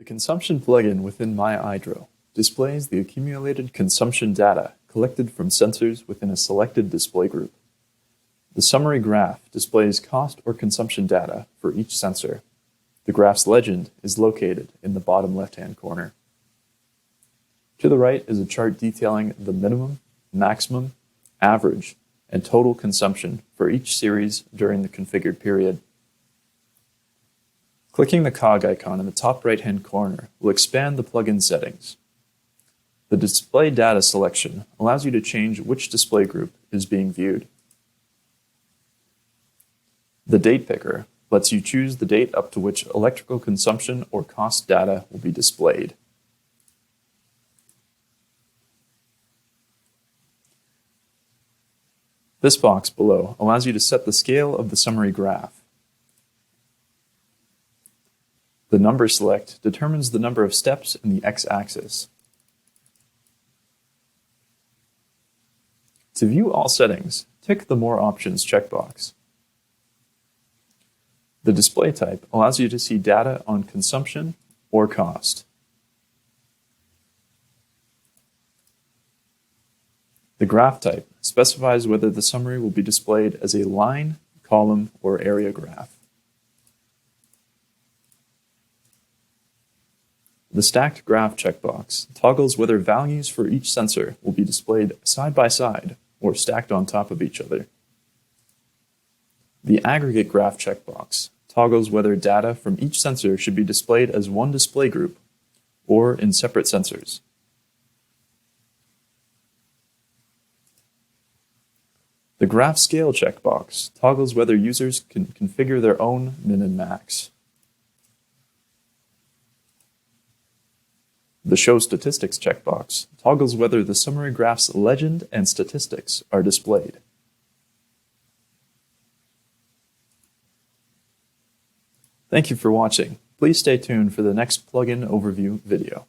The consumption plugin within MyEyedro displays the accumulated consumption data collected from sensors within a selected display group. The summary graph displays cost or consumption data for each sensor. The graph's legend is located in the bottom left-hand corner. To the right is a chart detailing the minimum, maximum, average, and total consumption for each series during the configured period. Clicking the cog icon in the top right-hand corner will expand the plugin settings. The Display Data selection allows you to change which display group is being viewed. The Date Picker lets you choose the date up to which electrical consumption or cost data will be displayed. This box below allows you to set the scale of the summary graph. The number select determines the number of steps in the x-axis. To view all settings, tick the More Options checkbox. The display type allows you to see data on consumption or cost. The graph type specifies whether the summary will be displayed as a line, column, or area graph. The Stacked Graph checkbox toggles whether values for each sensor will be displayed side by side or stacked on top of each other. The Aggregate Graph checkbox toggles whether data from each sensor should be displayed as one display group or in separate sensors. The Graph Scale checkbox toggles whether users can configure their own min and max. The Show Statistics checkbox toggles whether the summary graph's legend and statistics are displayed. Thank you for watching. Please stay tuned for the next plugin overview video.